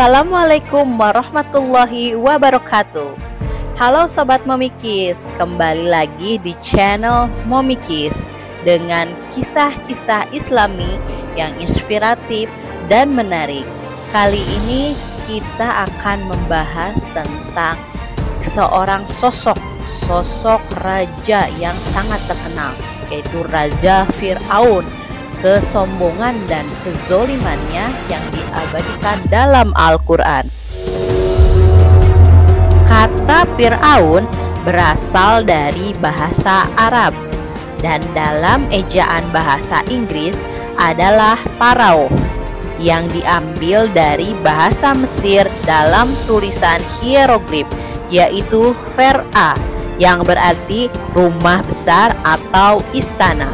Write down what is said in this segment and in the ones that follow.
Assalamualaikum warahmatullahi wabarakatuh. Halo Sobat Momikis, kembali lagi di channel Momikis dengan kisah-kisah Islami yang inspiratif dan menarik. Kali ini kita akan membahas tentang seorang sosok raja yang sangat terkenal, yaitu Raja Fir'aun. Kesombongan dan kezolimannya yang diabadikan dalam Al-Quran. Kata Fir'aun berasal dari bahasa Arab dan dalam ejaan bahasa Inggris adalah Pharaoh yang diambil dari bahasa Mesir dalam tulisan hieroglif, yaitu Fer-A yang berarti rumah besar atau istana.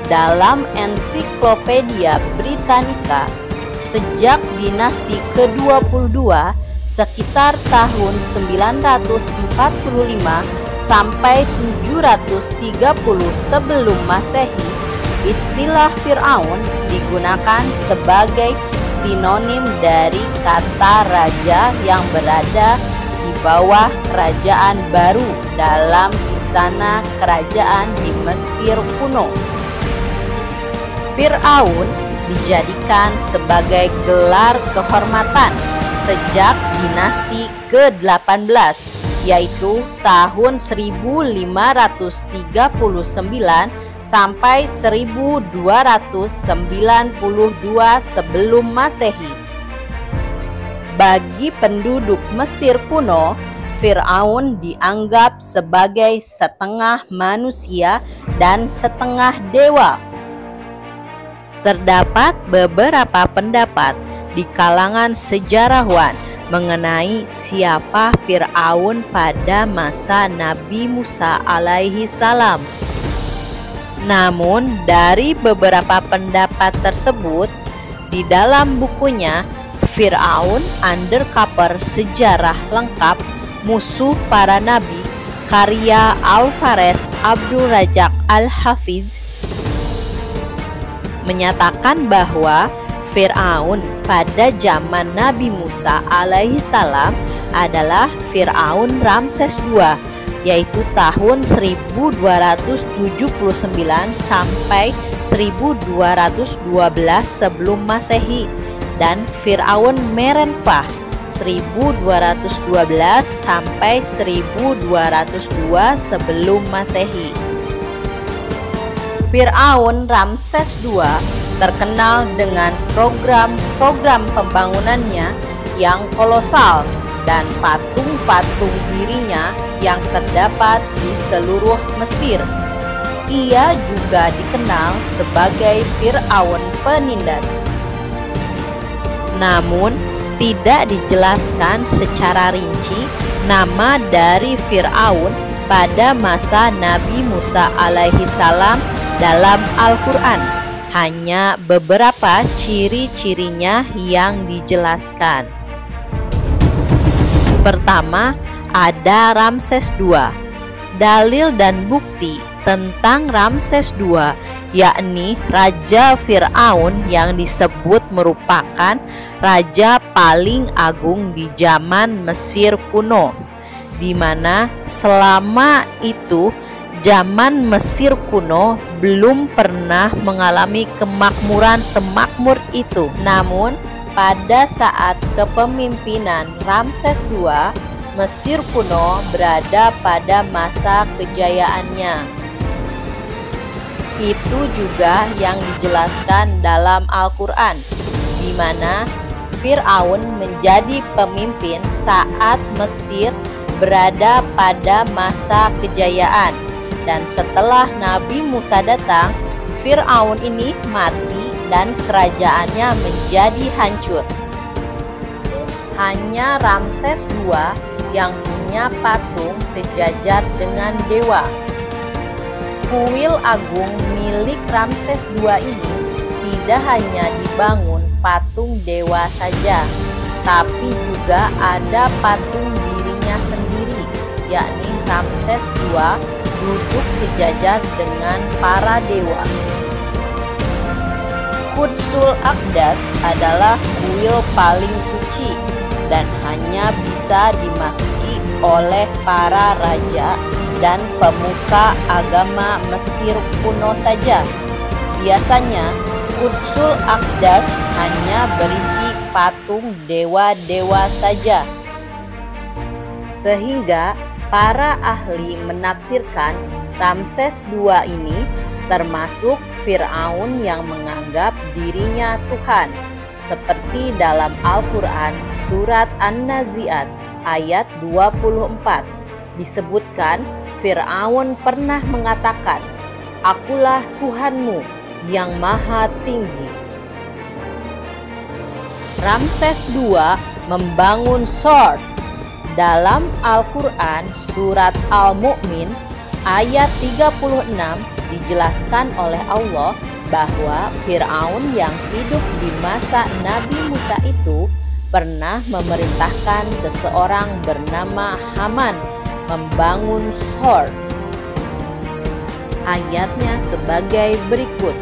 Dalam Ensiklopedia Britannica, sejak dinasti ke-22 sekitar tahun 945 sampai 730 sebelum Masehi, istilah Fir'aun digunakan sebagai sinonim dari kata raja yang berada di bawah kerajaan baru dalam istana kerajaan di Mesir kuno. Fir'aun dijadikan sebagai gelar kehormatan sejak dinasti ke-18, yaitu tahun 1539 sampai 1292 sebelum Masehi. Bagi penduduk Mesir kuno, Fir'aun dianggap sebagai setengah manusia dan setengah dewa. Terdapat beberapa pendapat di kalangan sejarawan mengenai siapa Fir'aun pada masa Nabi Musa alaihi salam. Namun dari beberapa pendapat tersebut, di dalam bukunya Fir'aun Undercover Sejarah Lengkap Musuh Para Nabi karya Alvarez Abdul Razak Al-Hafiz menyatakan bahwa Fir'aun pada zaman Nabi Musa alaihi salam adalah Fir'aun Ramses II, yaitu tahun 1279 sampai 1212 sebelum Masehi, dan Fir'aun Merenpah 1212 sampai 1202 sebelum Masehi. Fir'aun Ramses II terkenal dengan program-program pembangunannya yang kolosal dan patung-patung dirinya yang terdapat di seluruh Mesir. Ia juga dikenal sebagai Fir'aun penindas. Namun, tidak dijelaskan secara rinci nama dari Fir'aun pada masa Nabi Musa alaihi salam dalam Al-Quran. Hanya beberapa ciri-cirinya yang dijelaskan. Pertama, ada Ramses II. Dalil dan bukti tentang Ramses II, yakni Raja Fir'aun yang disebut merupakan raja paling agung di zaman Mesir kuno, di mana selama itu zaman Mesir kuno belum pernah mengalami kemakmuran semakmur itu. Namun, pada saat kepemimpinan Ramses II, Mesir kuno berada pada masa kejayaannya. Itu juga yang dijelaskan dalam Al-Quran, di mana Fir'aun menjadi pemimpin saat Mesir berada pada masa kejayaan. Dan setelah Nabi Musa datang, Fir'aun ini mati dan kerajaannya menjadi hancur. Hanya Ramses II yang punya patung sejajar dengan dewa. Kuil agung milik Ramses II ini tidak hanya dibangun patung dewa saja, tapi juga ada patung dirinya sendiri, yakni Ramses II duduk sejajar dengan para dewa. Qudsul Aqdas adalah kuil paling suci dan hanya bisa dimasuki oleh para raja dan pemuka agama Mesir kuno saja. Biasanya Qudsul Aqdas hanya berisi patung dewa-dewa saja. Sehingga para ahli menafsirkan Ramses II ini termasuk Fir'aun yang menganggap dirinya Tuhan, seperti dalam Al-Quran surat An-Nazi'at ayat 24 disebutkan Fir'aun pernah mengatakan, "Akulah Tuhanmu yang maha tinggi." Ramses II membangun Sort. Dalam Al-Quran surat Al-Mu'min ayat 36 dijelaskan oleh Allah bahwa Fir'aun yang hidup di masa Nabi Musa itu pernah memerintahkan seseorang bernama Haman membangun Sort. Ayatnya sebagai berikut,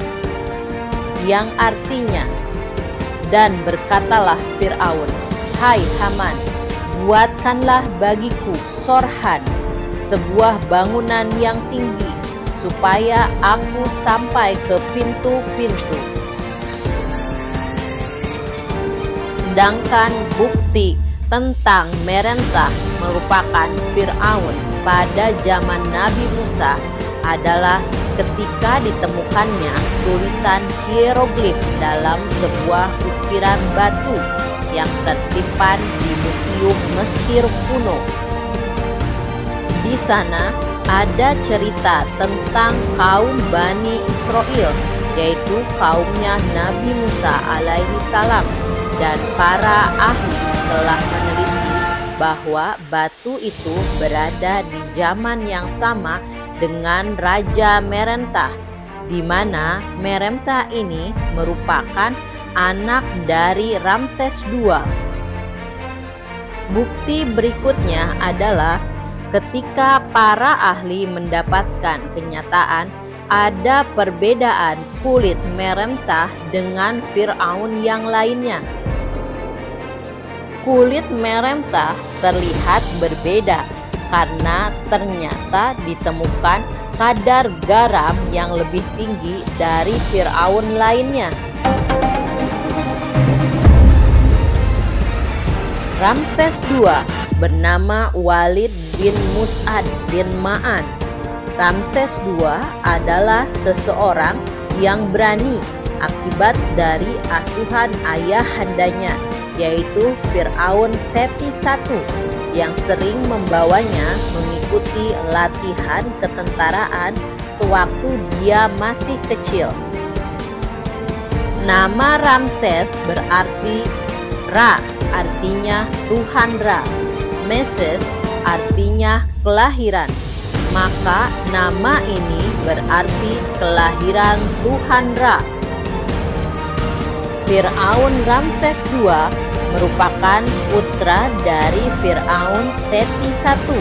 yang artinya, "Dan berkatalah Fir'aun, hai Haman, buatkanlah bagiku sorhan, sebuah bangunan yang tinggi, supaya aku sampai ke pintu-pintu." Sedangkan bukti tentang merentah merupakan Fir'aun pada zaman Nabi Musa adalah ketika ditemukannya tulisan hieroglif dalam sebuah ukiran batu yang tersimpan di Museum Mesir kuno. Di sana ada cerita tentang kaum Bani Israel, yaitu kaumnya Nabi Musa alaihi salam, dan para ahli telah meneliti bahwa batu itu berada di zaman yang sama dengan Raja Merentah, di mana Merentah ini merupakan anak dari Ramses II. Bukti berikutnya adalah ketika para ahli mendapatkan kenyataan ada perbedaan kulit Merentah dengan Fir'aun yang lainnya. Kulit Merentah terlihat berbeda karena ternyata ditemukan kadar garam yang lebih tinggi dari Fir'aun lainnya. Ramses II bernama Walid bin Mus'ad bin Ma'an. Ramses II adalah seseorang yang berani akibat dari asuhan ayahandanya, yaitu Fir'aun Seti I, yang sering membawanya mengikuti latihan ketentaraan sewaktu dia masih kecil. Nama Ramses berarti Ra, artinya Tuhan Ra. Meses artinya kelahiran. Maka nama ini berarti kelahiran Tuhan Ra. Fir'aun Ramses II merupakan putra dari Fir'aun Seti I,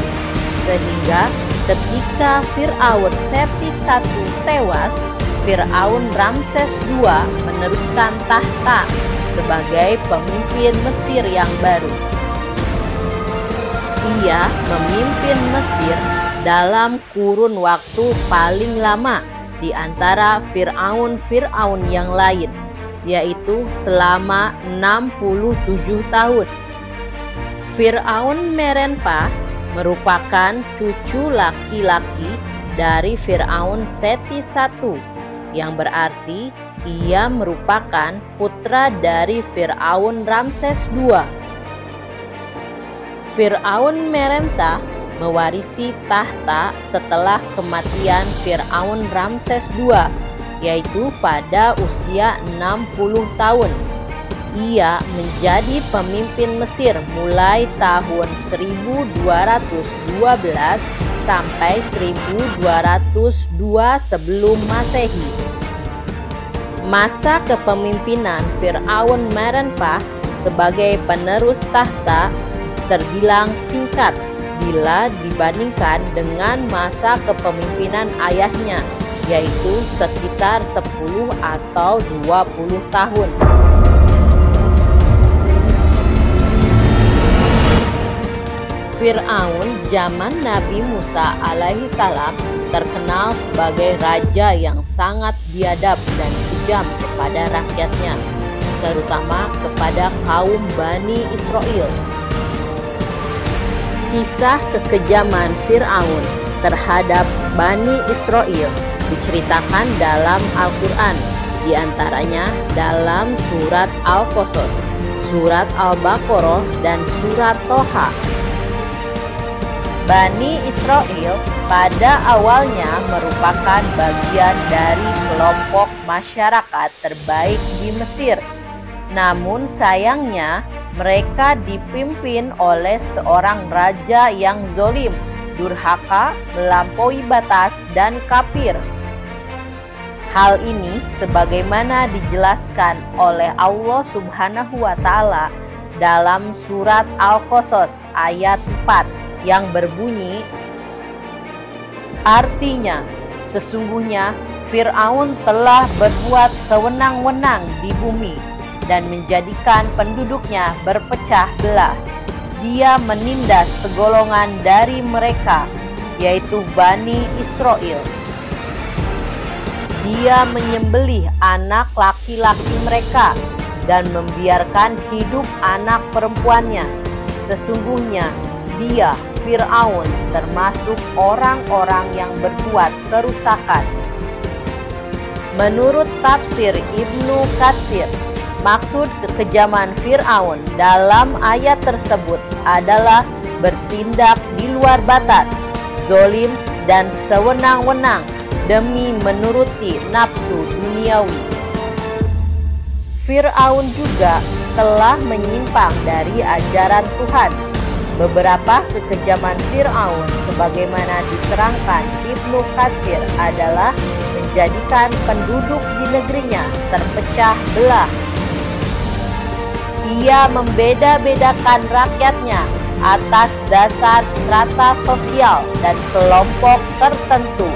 sehingga ketika Fir'aun Seti I tewas, Fir'aun Ramses II meneruskan tahta sebagai pemimpin Mesir yang baru. Ia memimpin Mesir dalam kurun waktu paling lama di antara Fir'aun-Fir'aun yang lain, yaitu selama 67 tahun. Fir'aun Merenpa merupakan cucu laki-laki dari Fir'aun Seti I, yang berarti ia merupakan putra dari Fir'aun Ramses II. Fir'aun Merentah mewarisi tahta setelah kematian Fir'aun Ramses II, yaitu pada usia 60 tahun. Ia menjadi pemimpin Mesir mulai tahun 1212 sampai 1202 sebelum Masehi. Masa kepemimpinan Fir'aun Merenpa sebagai penerus tahta terbilang singkat bila dibandingkan dengan masa kepemimpinan ayahnya, yaitu sekitar 10 atau 20 tahun. Fir'aun zaman Nabi Musa alaihi salam terkenal sebagai raja yang sangat biadab dan kejam kepada rakyatnya, terutama kepada kaum Bani Israel. Kisah kekejaman Fir'aun terhadap Bani Israel diceritakan dalam Al-Quran, diantaranya dalam surat Al-Qasas, surat Al-Baqarah, dan surat Toha. Bani Israel pada awalnya merupakan bagian dari kelompok masyarakat terbaik di Mesir. Namun sayangnya mereka dipimpin oleh seorang raja yang zolim, durhaka, melampaui batas, dan kafir. Hal ini sebagaimana dijelaskan oleh Allah Subhanahu wa Ta'ala dalam surat Al-Qasas ayat 4 yang berbunyi, artinya, sesungguhnya Fir'aun telah berbuat sewenang-wenang di bumi dan menjadikan penduduknya berpecah belah. Dia menindas segolongan dari mereka, yaitu Bani Israel. Dia menyembelih anak laki-laki mereka dan membiarkan hidup anak perempuannya. Sesungguhnya dia, Fir'aun, termasuk orang-orang yang berbuat kerusakan. Menurut tafsir Ibnu Katsir, maksud kekejaman Fir'aun dalam ayat tersebut adalah bertindak di luar batas, zolim, dan sewenang-wenang demi menuruti nafsu duniawi. Fir'aun juga telah menyimpang dari ajaran Tuhan. Beberapa kekejaman Fir'aun sebagaimana diterangkan Ibnu Katsir adalah menjadikan penduduk di negerinya terpecah belah. Ia membeda-bedakan rakyatnya atas dasar strata sosial dan kelompok tertentu.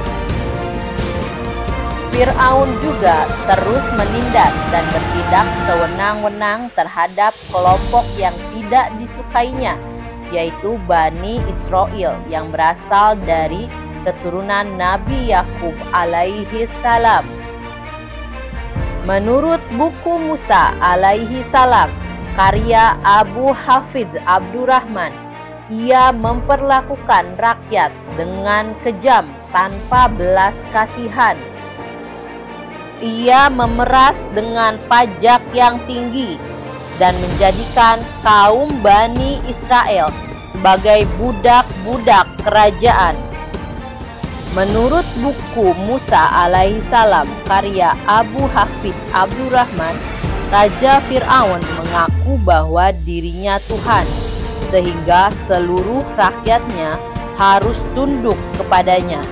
Fir'aun juga terus menindas dan bertindak sewenang-wenang terhadap kelompok yang tidak disukainya, yaitu Bani Israel yang berasal dari keturunan Nabi Yakub alaihi salam. Menurut buku Musa alaihi salam, karya Abu Hafidz Abdurrahman, ia memperlakukan rakyat dengan kejam tanpa belas kasihan. Ia memeras dengan pajak yang tinggi dan menjadikan kaum Bani Israel sebagai budak-budak kerajaan. Menurut buku Musa alaihi salam karya Abu Hafidz Abdurrahman, Raja Fir'aun mengaku bahwa dirinya Tuhan, sehingga seluruh rakyatnya harus tunduk kepadanya.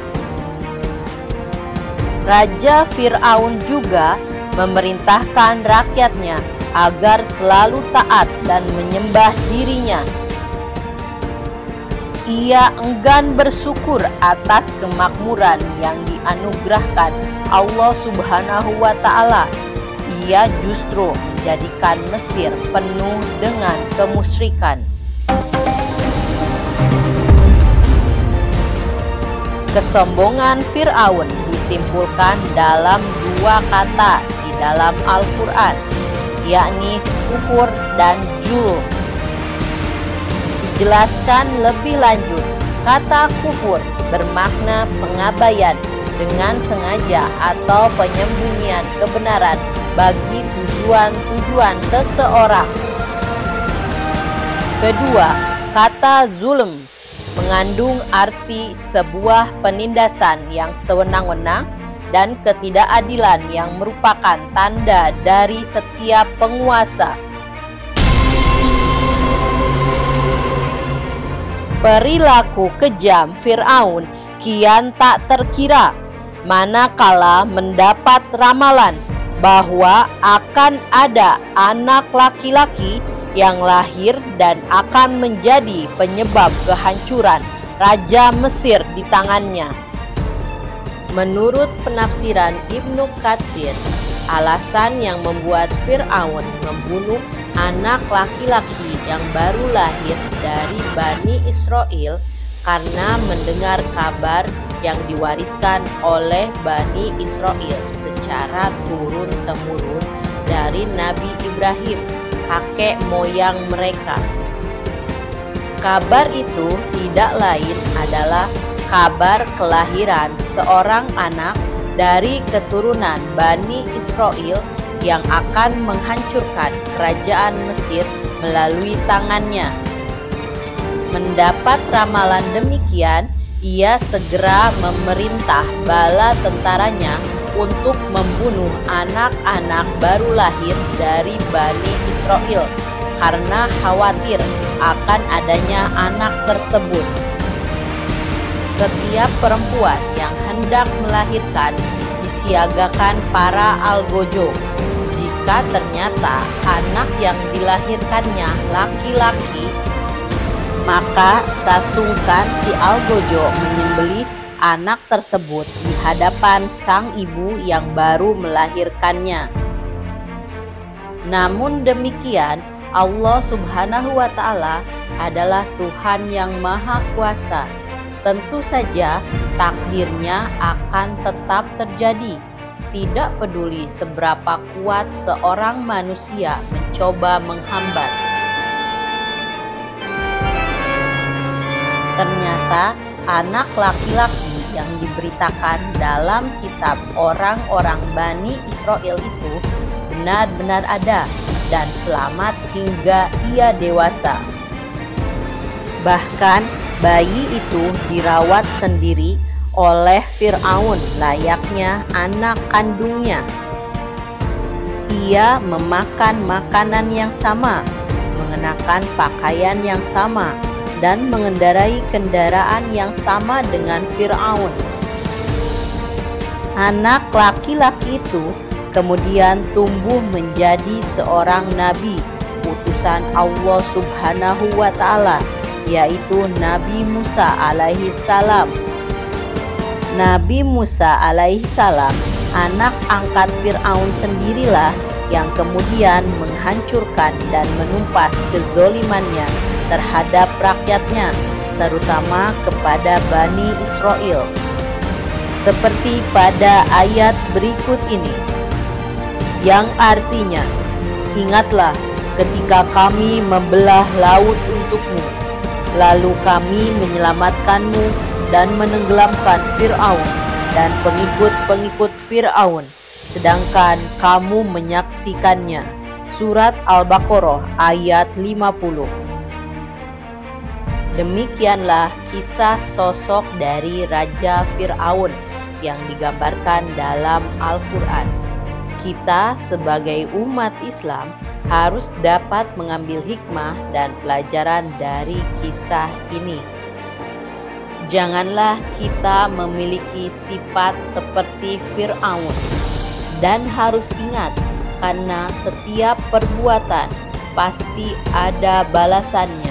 Raja Fir'aun juga memerintahkan rakyatnya agar selalu taat dan menyembah dirinya. Ia enggan bersyukur atas kemakmuran yang dianugerahkan Allah Subhanahu wa Ta'ala. Ia justru menjadikan Mesir penuh dengan kemusyrikan. Kesombongan Fir'aun disimpulkan dalam dua kata di dalam Al-Quran, yakni kufur dan jul. Dijelaskan lebih lanjut, kata kufur bermakna pengabaian dengan sengaja atau penyembunyian kebenaran bagi tujuan-tujuan seseorang. Kedua, kata zulm mengandung arti sebuah penindasan yang sewenang-wenang dan ketidakadilan yang merupakan tanda dari setiap penguasa. Perilaku kejam Fir'aun kian tak terkira manakala mendapat ramalan bahwa akan ada anak laki-laki yang lahir dan akan menjadi penyebab kehancuran Raja Mesir di tangannya. Menurut penafsiran Ibnu Katsir, alasan yang membuat Fir'aun membunuh anak laki-laki yang baru lahir dari Bani Israel karena mendengar kabar yang diwariskan oleh Bani Israel secara turun-temurun dari Nabi Ibrahim, kakek moyang mereka. Kabar itu tidak lain adalah kabar kelahiran seorang anak dari keturunan Bani Israel yang akan menghancurkan kerajaan Mesir melalui tangannya. Mendapat ramalan demikian, ia segera memerintah bala tentaranya untuk membunuh anak-anak baru lahir dari Bani Israel karena khawatir akan adanya anak tersebut. Setiap perempuan yang hendak melahirkan disiagakan para algojo. Jika ternyata anak yang dilahirkannya laki-laki, maka tak sungkan si algojo menyembelih anak tersebut di hadapan sang ibu yang baru melahirkannya. Namun demikian, Allah Subhanahu wa Ta'ala adalah Tuhan yang Maha Kuasa. Tentu saja takdirnya akan tetap terjadi, tidak peduli seberapa kuat seorang manusia mencoba menghambat. Ternyata anak laki-laki yang diberitakan dalam kitab orang-orang Bani Israel itu benar-benar ada dan selamat hingga ia dewasa. Bahkan bayi itu dirawat sendiri oleh Fir'aun layaknya anak kandungnya. Ia memakan makanan yang sama, mengenakan pakaian yang sama, dan mengendarai kendaraan yang sama dengan Fir'aun. Anak laki-laki itu kemudian tumbuh menjadi seorang nabi, utusan Allah Subhanahu wa Ta'ala, yaitu Nabi Musa alaihi salam. Nabi Musa alaihi salam, anak angkat Fir'aun sendirilah yang kemudian menghancurkan dan menumpas kezolimannya terhadap rakyatnya, terutama kepada Bani Israel. Seperti pada ayat berikut ini, yang artinya, ingatlah ketika kami membelah laut untukmu, lalu kami menyelamatkanmu dan menenggelamkan Fir'aun dan pengikut-pengikut Fir'aun, sedangkan kamu menyaksikannya. Surat Al-Baqarah ayat 50. Demikianlah kisah sosok dari Raja Fir'aun yang digambarkan dalam Al-Quran. Kita sebagai umat Islam harus dapat mengambil hikmah dan pelajaran dari kisah ini. Janganlah kita memiliki sifat seperti Fir'aun, dan harus ingat, karena setiap perbuatan pasti ada balasannya.